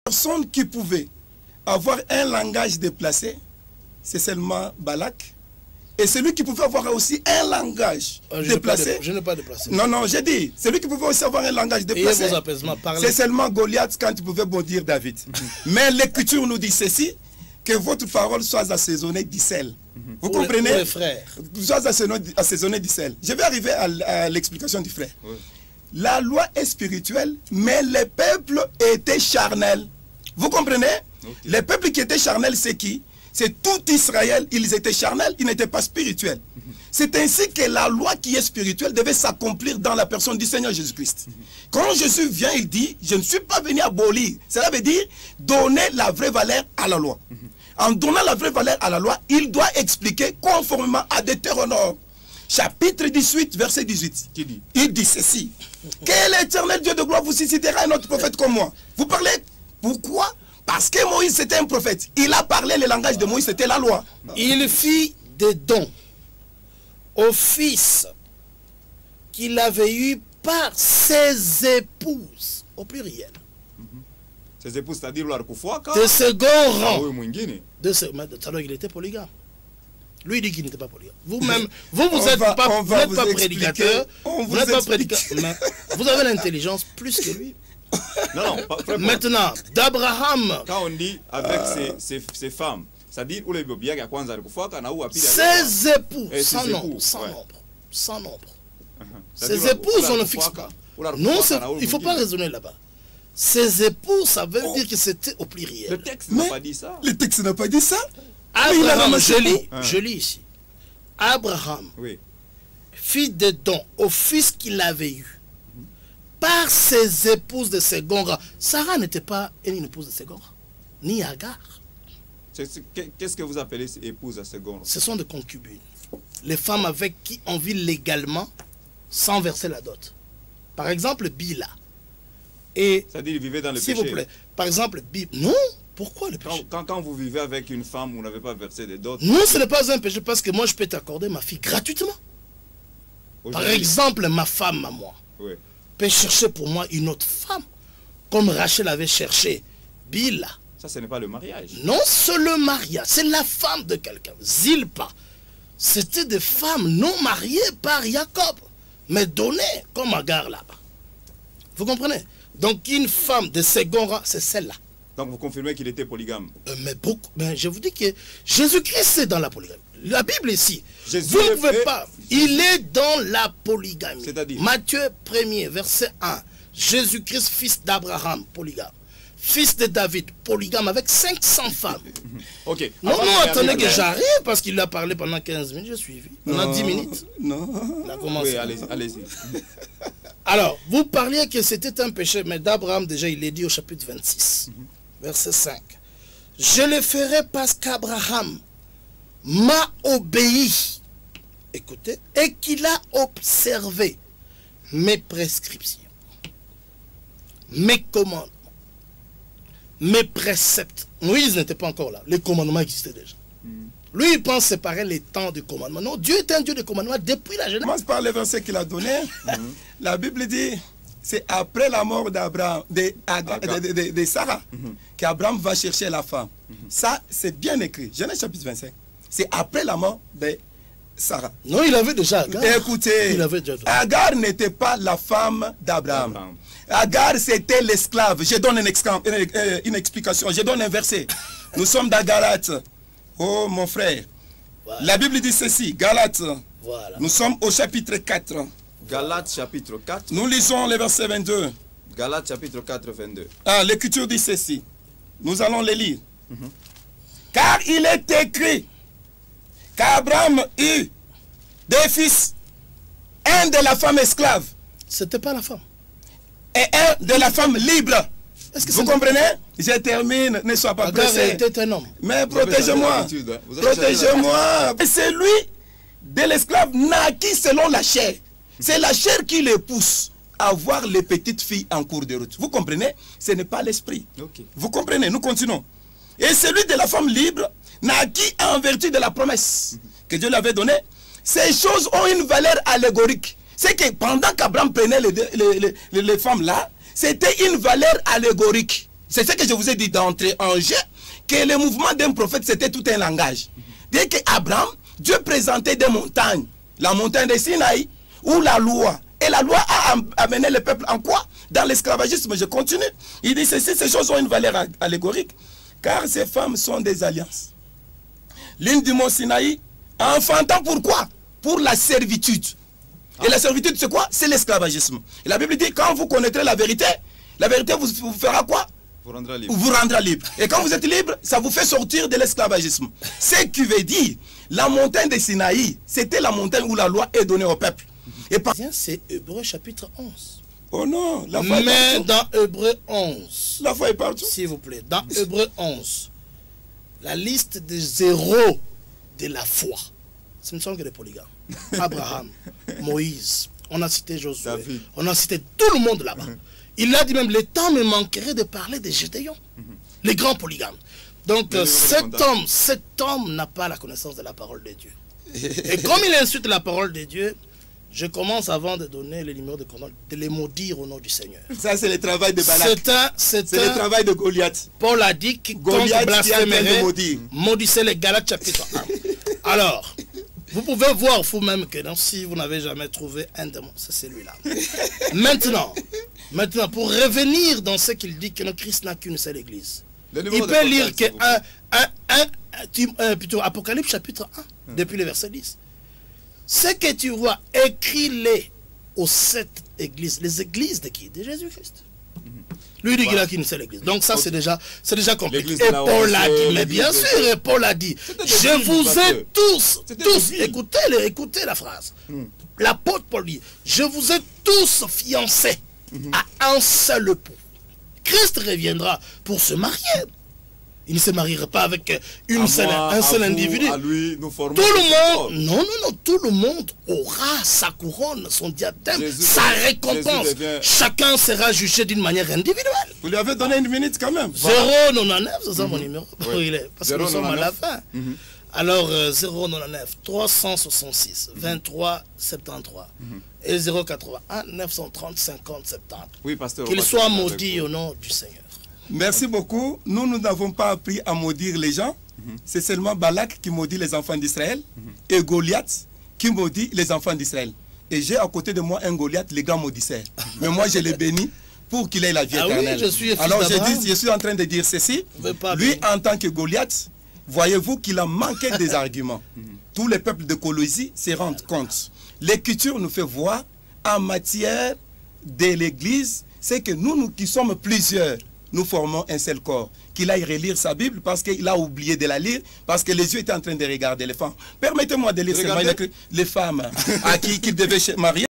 Personne qui pouvait avoir un langage déplacé, c'est seulement Balak. Et celui qui pouvait avoir aussi un langage déplacé. Je n'ai pas déplacé. Non, non, j'ai dit, celui qui pouvait aussi avoir un langage déplacé, c'est seulement Goliath quand il pouvait bondir David. Mais l'Écriture nous dit ceci, que votre parole soit assaisonnée du sel. Vous comprenez? Pour les frères. Soit assaisonnée du sel. Je vais arriver à l'explication du frère. Oui. La loi est spirituelle, mais les peuples étaient charnels. Vous comprenez? Okay. Les peuples qui étaient charnels, c'est qui? C'est tout Israël, ils étaient charnels, ils n'étaient pas spirituels. C'est ainsi que la loi qui est spirituelle devait s'accomplir dans la personne du Seigneur Jésus-Christ. Quand Jésus vient, il dit, je ne suis pas venu abolir. Cela veut dire donner la vraie valeur à la loi. En donnant la vraie valeur à la loi, il doit expliquer conformément à Deutéronome. Chapitre 18, verset 18. Il dit ceci. Quel éternel Dieu de gloire vous suscitera un autre prophète comme moi? Vous parlez, pourquoi? Parce que Moïse c'était un prophète. Il a parlé le langage de Moïse, c'était la loi. Il fit des dons aux fils qu'il avait eu par ses épouses, au pluriel. Ses épouses, c'est-à-dire de second rang. Alors il était polygame. Lui il dit qu'il n'était pas polygame. Vous-même, vous n'êtes pas prédicateur. Vous n'êtes pas prédicateur. Mais vous avez l'intelligence plus que lui. Non, non, maintenant, d'Abraham. Quand on dit avec ses femmes, c'est-à-dire où les bébés qui a quoi ses épouses, sans nombre, sans nombre. Ses épouses, on ne fixe pas. Non, il ne faut pas raisonner là-bas. Ses épouses, ça veut dire que c'était au pluriel. Le texte n'a pas dit ça. Le texte n'a pas dit ça. Abraham, je lis ici. Abraham fit des dons aux fils qu'il avait eu par ses épouses de second rang. Sarah n'était pas une épouse de second rang, ni Agar. Qu'est-ce que vous appelez épouses de second rang? Ce sont des concubines. Les femmes avec qui on vit légalement sans verser la dot. Par exemple, Bila. C'est-à-dire qu'il vivait dans le péché. S'il vous plaît. Par exemple, Bila. Non. Pourquoi le péché? Quand vous vivez avec une femme, vous n'avez pas versé des dots. Non, ce n'est pas un péché parce que moi, je peux t'accorder ma fille gratuitement. Par exemple, ma femme à moi. Oui. Peut chercher pour moi une autre femme, comme Rachel avait cherché Bila. Ça, ce n'est pas le mariage. Non, c'est le mariage, c'est la femme de quelqu'un. Zilpa, c'était des femmes non mariées par Jacob, mais données comme Agar là-bas. Vous comprenez? Donc une femme de second rang, c'est celle-là. Donc vous confirmez qu'il était polygame? Mais je vous dis que Jésus-Christ est dans la polygamie. La Bible ici, Jésus vous ne pouvez pas. Il est dans la polygamie. C'est-à-dire Matthieu 1er, verset 1. Jésus-Christ, fils d'Abraham, polygame. Fils de David, polygame avec 500 femmes. Ok. Non, attendez que j'arrive parce qu'il a parlé pendant 15 minutes, j'ai suivi. Pendant 10 minutes. Non. Il a commencé. Oui, allez-y. Alors, vous parliez que c'était un péché, mais d'Abraham, déjà, il est dit au chapitre 26, verset 5. Je le ferai parce qu'Abraham m'a obéi, écoutez, et qu'il a observé mes prescriptions, mes commandements, mes préceptes. Moïse n'était pas encore là, les commandements existaient déjà. Lui, il pense séparer les temps du commandement. Non, Dieu est un Dieu de commandement depuis la Genèse. Commence par le verset qu'il a donné. La Bible dit, c'est après la mort d'Abraham, de Sarah, qu'Abraham va chercher la femme. Ça, c'est bien écrit. Genèse chapitre 25. C'est après la mort de Sarah. Non, il avait déjà Agar. Écoutez, Agar n'était pas la femme d'Abraham. Agar, c'était l'esclave. Je donne une explication. Je donne un verset. Nous sommes dans Galates. Oh, mon frère. Voilà. La Bible dit ceci. Galates. Voilà. Nous sommes au chapitre 4. Galates chapitre 4. Nous lisons le verset 22. Galates chapitre 4, 22. Ah, l'Écriture dit ceci. Nous allons le lire. Car il est écrit qu'Abraham eut deux fils, un de la femme esclave. C'était pas la femme. Et un de la femme libre. Vous comprenez? Je termine, ne sois pas pressé. Était un homme. Mais protège-moi. Protège-moi. C'est lui de l'esclave naquit selon la chair. C'est la chair qui le pousse à voir les petites filles en cours de route. Vous comprenez? Ce n'est pas l'esprit. Vous comprenez? Nous continuons. Et celui de la femme libre naquit en vertu de la promesse que Dieu lui avait donnée. Ces choses ont une valeur allégorique. C'est que pendant qu'Abraham prenait les femmes là, c'était une valeur allégorique. C'est ce que je vous ai dit d'entrée en jeu, que le mouvement d'un prophète, c'était tout un langage. Dès qu'Abraham, Dieu présentait des montagnes, la montagne de Sinaï, ou la loi. Et la loi a amené le peuple en quoi? Dans l'esclavagisme. Je continue. Il dit ceci, ces choses ont une valeur allégorique, car ces femmes sont des alliances. L'une du mont Sinaï, enfantant pourquoi? Pour la servitude. Et la servitude, c'est quoi? C'est l'esclavagisme. Et la Bible dit, quand vous connaîtrez la vérité vous fera quoi? Vous rendra libre. Et quand vous êtes libre, ça vous fait sortir de l'esclavagisme. Ce qui veut dire, la montagne de Sinaï, c'était la montagne où la loi est donnée au peuple. Et par... C'est Hébreux chapitre 11. Oh non, la foi est mais partout. Dans Hébreux 11, la foi est partout. S'il vous plaît, dans Hébreux 11, la liste des héros de la foi, ce ne sont que des polygames. Abraham, Moïse, on a cité Josué, on a cité tout le monde là-bas. Il a dit même, le temps me manquerait de parler des Gédéons, les grands polygames. Donc cet homme n'a pas la connaissance de la parole de Dieu. Et comme il insulte la parole de Dieu, je commence avant de donner les numéros de compte, de les maudire au nom du Seigneur. Ça c'est le travail de Balak. C'est le travail de Goliath. Paul a dit que Goliath blasphémerait, maudissez les Galates chapitre 1. Alors, vous pouvez voir vous-même que non, si vous n'avez jamais trouvé un démon, c'est celui-là. Maintenant, pour revenir dans ce qu'il dit que le Christ n'a qu'une seule église. Il peut lire que plutôt Apocalypse chapitre 1, depuis le verset 10. Ce que tu vois, écris-les aux 7 églises. Les églises de qui? De Jésus-Christ. Lui dit qu'il a qu'une seule église. Donc ça, c'est déjà compliqué. Et Paul a dit, mais bien sûr, Paul a dit, je vous ai tous, écoutez la phrase. L'apôtre Paul dit, je vous ai tous fiancés à un seul époux. Christ reviendra pour se marier. Il ne se mariera pas avec un seul individu. À lui, nous formons tout le monde, tout le monde aura sa couronne, son diadème, sa récompense. Chacun sera jugé d'une manière individuelle. Vous lui avez donné une minute quand même. 099, c'est ça mon numéro. Parce que nous sommes à la fin. Alors 099 366 23 73 et 081 930 50 70. Oui, pasteur. Qu'il soit maudit au nom du Seigneur. Merci beaucoup. Nous n'avons pas appris à maudire les gens. C'est seulement Balak qui maudit les enfants d'Israël et Goliath qui maudit les enfants d'Israël. Et j'ai à côté de moi un Goliath, les grands maudisseurs. Mais moi, je l'ai béni pour qu'il ait la vie éternelle. Oui, alors, je suis en train de dire ceci. Lui, en tant que Goliath, voyez-vous qu'il a manqué des arguments. Tous les peuples de Colosie se rendent compte. L'Écriture nous fait voir en matière de l'Église, c'est que nous qui sommes plusieurs, nous formons un seul corps. Qu'il aille relire sa Bible parce qu'il a oublié de la lire, parce que les yeux étaient en train de regarder les femmes. Permettez-moi de lire seulement les femmes à qui il devait marier.